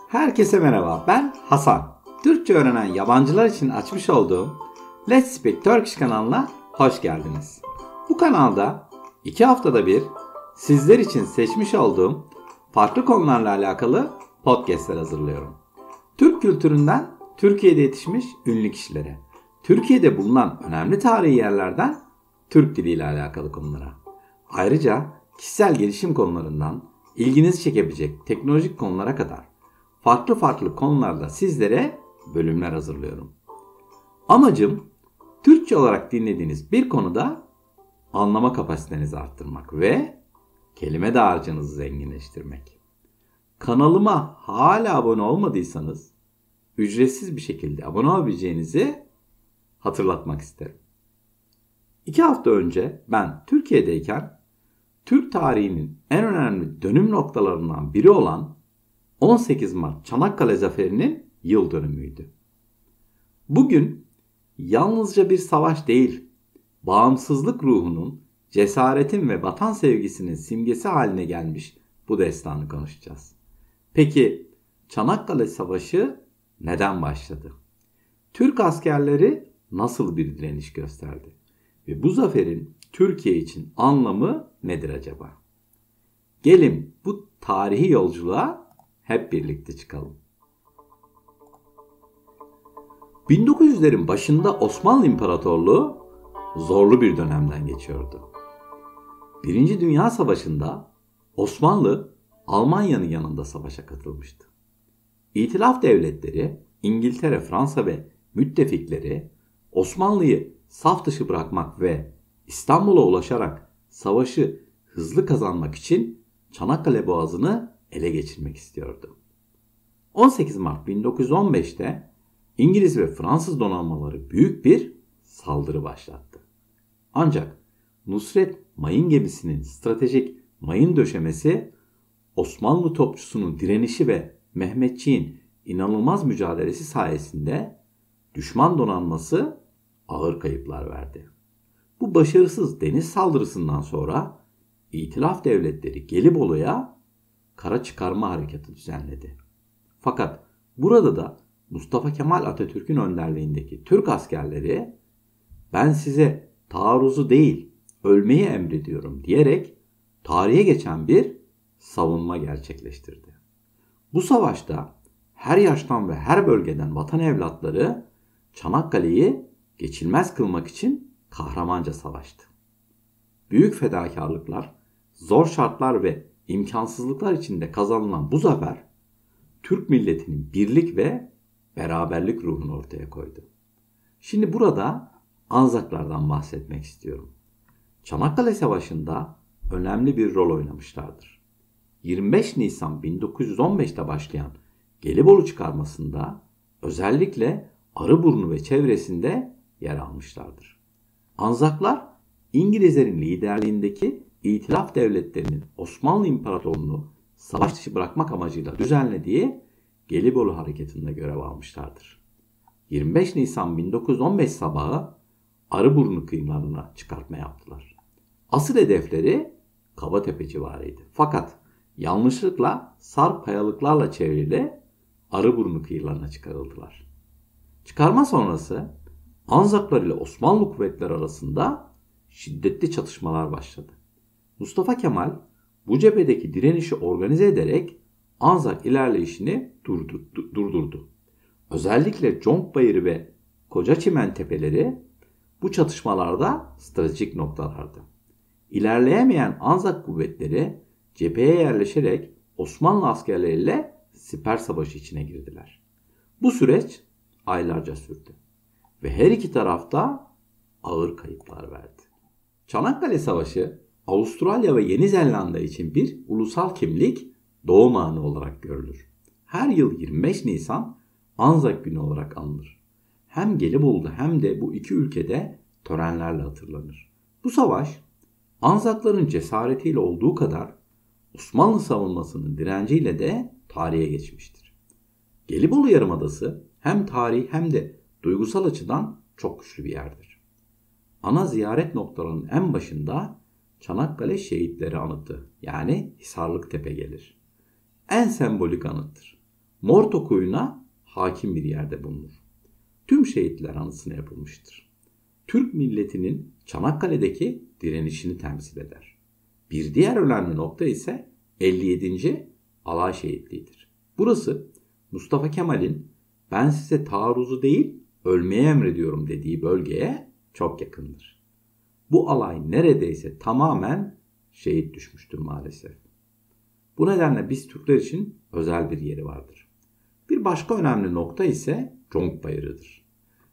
Herkese merhaba, ben Hasan. Türkçe öğrenen yabancılar için açmış olduğum Let's Speak Turkish kanalına hoş geldiniz. Bu kanalda 2 haftada bir sizler için seçmiş olduğum farklı konularla alakalı podcastler hazırlıyorum. Türk kültüründen Türkiye'de yetişmiş ünlü kişilere, Türkiye'de bulunan önemli tarihi yerlerden Türk diliyle alakalı konulara. Ayrıca kişisel gelişim konularından ilginizi çekebilecek teknolojik konulara kadar farklı konularda sizlere bölümler hazırlıyorum. Amacım Türkçe olarak dinlediğiniz bir konuda anlama kapasitenizi arttırmak ve kelime dağarcığınızı zenginleştirmek. Kanalıma hala abone olmadıysanız ücretsiz bir şekilde abone olabileceğinizi hatırlatmak isterim. 2 hafta önce ben Türkiye'deyken Türk tarihinin en önemli dönüm noktalarından biri olan 18 Mart Çanakkale Zaferi'nin yıl dönümüydü. Bugün yalnızca bir savaş değil, bağımsızlık ruhunun, cesaretin ve vatan sevgisinin simgesi haline gelmiş bu destanı konuşacağız. Peki Çanakkale Savaşı neden başladı? Türk askerleri nasıl bir direniş gösterdi? Ve bu zaferin Türkiye için anlamı nedir acaba? Gelin bu tarihi yolculuğa hep birlikte çıkalım. 1900'lerin başında Osmanlı İmparatorluğu zorlu bir dönemden geçiyordu. Birinci Dünya Savaşı'nda Osmanlı Almanya'nın yanında savaşa katılmıştı. İtilaf devletleri, İngiltere, Fransa ve müttefikleri Osmanlı'yı saf dışı bırakmak ve İstanbul'a ulaşarak savaşı hızlı kazanmak için Çanakkale Boğazı'nı ele geçirmek istiyordu. 18 Mart 1915'te İngiliz ve Fransız donanmaları büyük bir saldırı başlattı. Ancak Nusret mayın gemisinin stratejik mayın döşemesi, Osmanlı topçusunun direnişi ve Mehmetçiğin inanılmaz mücadelesi sayesinde düşman donanması ağır kayıplar verdi. Bu başarısız deniz saldırısından sonra İtilaf devletleri Gelibolu'ya kara çıkarma harekatı düzenledi. Fakat burada da Mustafa Kemal Atatürk'ün önderliğindeki Türk askerleri "Ben size taarruzu değil, ölmeyi emrediyorum" diyerek tarihe geçen bir savunma gerçekleştirdi. Bu savaşta her yaştan ve her bölgeden vatan evlatları Çanakkale'yi geçilmez kılmak için kahramanca savaştı. Büyük fedakarlıklar, zor şartlar ve imkansızlıklar içinde kazanılan bu zafer, Türk milletinin birlik ve beraberlik ruhunu ortaya koydu. Şimdi burada Anzaklardan bahsetmek istiyorum. Çanakkale Savaşı'nda önemli bir rol oynamışlardır. 25 Nisan 1915'te başlayan Gelibolu çıkarmasında özellikle Arıburnu ve çevresinde yer almışlardır. Anzaklar, İngilizlerin liderliğindeki İtilaf devletlerinin Osmanlı İmparatorluğunu savaş dışı bırakmak amacıyla düzenlediği Gelibolu hareketinde görev almışlardır. 25 Nisan 1915 sabahı Arıburnu kıyılarına çıkartma yaptılar. Asıl hedefleri Kabatepe civarıydı. Fakat yanlışlıkla sarp kayalıklarla çevrili Arıburnu kıyılarına çıkarıldılar. Çıkarma sonrası Anzaklar ile Osmanlı kuvvetleri arasında şiddetli çatışmalar başladı. Mustafa Kemal bu cephedeki direnişi organize ederek Anzak ilerleyişini durdurdu. Özellikle Conk Bayırı ve Kocaçimen tepeleri bu çatışmalarda stratejik noktalardı. İlerleyemeyen Anzak kuvvetleri cepheye yerleşerek Osmanlı askerleriyle siper savaşı içine girdiler. Bu süreç aylarca sürdü ve her iki tarafta ağır kayıplar verdi. Çanakkale Savaşı Avustralya ve Yeni Zelanda için bir ulusal kimlik, doğum anı olarak görülür. Her yıl 25 Nisan Anzak Günü olarak anılır. Hem Gelibolu'da hem de bu iki ülkede törenlerle hatırlanır. Bu savaş Anzakların cesaretiyle olduğu kadar Osmanlı savunmasının direnciyle de tarihe geçmiştir. Gelibolu Yarımadası hem tarihi hem de duygusal açıdan çok güçlü bir yerdir. Ana ziyaret noktalarının en başında Çanakkale Şehitleri Anıtı yani Hisarlık Tepe gelir. En sembolik anıttır. Morto Koyu'na hakim bir yerde bulunur. Tüm şehitler anısına yapılmıştır. Türk milletinin Çanakkale'deki direnişini temsil eder. Bir diğer önemli nokta ise 57. Alay Şehitliği'dir. Burası Mustafa Kemal'in "ben size taarruzu değil ölmeye emrediyorum" dediği bölgeye çok yakındır. Bu alay neredeyse tamamen şehit düşmüştür maalesef. Bu nedenle biz Türkler için özel bir yeri vardır. Bir başka önemli nokta ise Conk Bayırı'dır.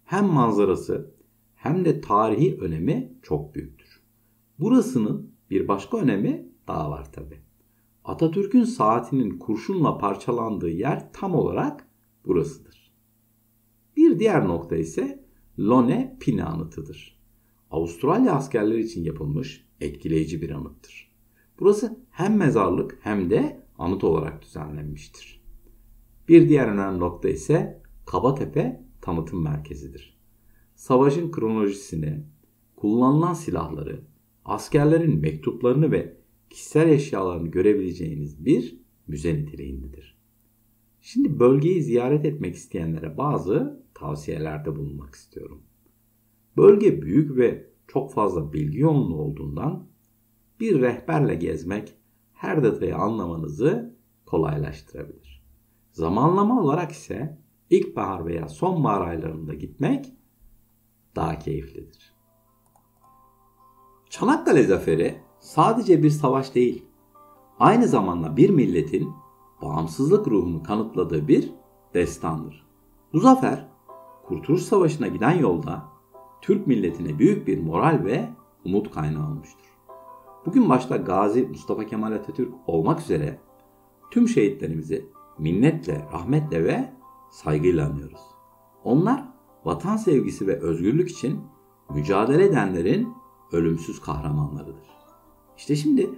Hem manzarası hem de tarihi önemi çok büyüktür. Burasının bir başka önemi daha var tabi. Atatürk'ün saatinin kurşunla parçalandığı yer tam olarak burasıdır. Bir diğer nokta ise Lone Pine Anıtı'dır. Avustralya askerleri için yapılmış etkileyici bir anıttır. Burası hem mezarlık hem de anıt olarak düzenlenmiştir. Bir diğer önemli nokta ise Kabatepe Tanıtım Merkezi'dir. Savaşın kronolojisini, kullanılan silahları, askerlerin mektuplarını ve kişisel eşyalarını görebileceğiniz bir müze niteliğindedir. Şimdi bölgeyi ziyaret etmek isteyenlere bazı tavsiyelerde bulunmak istiyorum. Bölge büyük ve çok fazla bilgi yoğunluğu olduğundan bir rehberle gezmek her detayı anlamanızı kolaylaştırabilir. Zamanlama olarak ise ilkbahar veya sonbahar aylarında gitmek daha keyiflidir. Çanakkale Zaferi sadece bir savaş değil, aynı zamanda bir milletin bağımsızlık ruhunu kanıtladığı bir destandır. Bu zafer, Kurtuluş Savaşı'na giden yolda Türk milletine büyük bir moral ve umut kaynağı olmuştur. Bugün başta Gazi Mustafa Kemal Atatürk olmak üzere tüm şehitlerimizi minnetle, rahmetle ve saygıyla anıyoruz. Onlar vatan sevgisi ve özgürlük için mücadele edenlerin ölümsüz kahramanlarıdır. İşte şimdi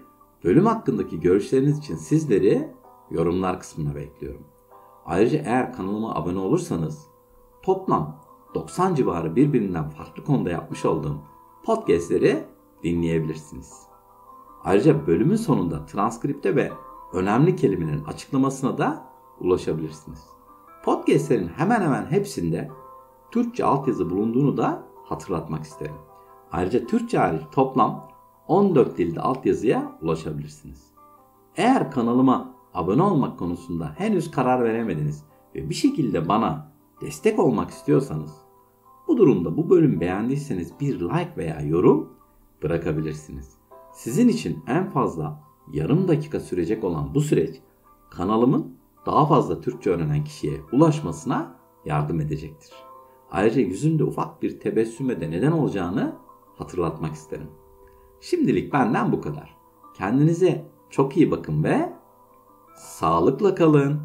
bölüm hakkındaki görüşleriniz için sizleri yorumlar kısmına bekliyorum. Ayrıca eğer kanalıma abone olursanız toplam 90 civarı birbirinden farklı konuda yapmış olduğum podcastleri dinleyebilirsiniz. Ayrıca bölümün sonunda transkripte ve önemli kelimelerin açıklamasına da ulaşabilirsiniz. Podcastlerin hemen hemen hepsinde Türkçe altyazı bulunduğunu da hatırlatmak isterim. Ayrıca Türkçe hariç toplam 14 dilde altyazıya ulaşabilirsiniz. Eğer kanalıma abone olmak konusunda henüz karar veremediniz ve bir şekilde bana destek olmak istiyorsanız, bu durumda bu bölümü beğendiyseniz bir like veya yorum bırakabilirsiniz. Sizin için en fazla yarım dakika sürecek olan bu süreç kanalımın daha fazla Türkçe öğrenen kişiye ulaşmasına yardım edecektir. Ayrıca yüzümde ufak bir tebessüme de neden olacağını hatırlatmak isterim. Şimdilik benden bu kadar. Kendinize çok iyi bakın ve sağlıkla kalın.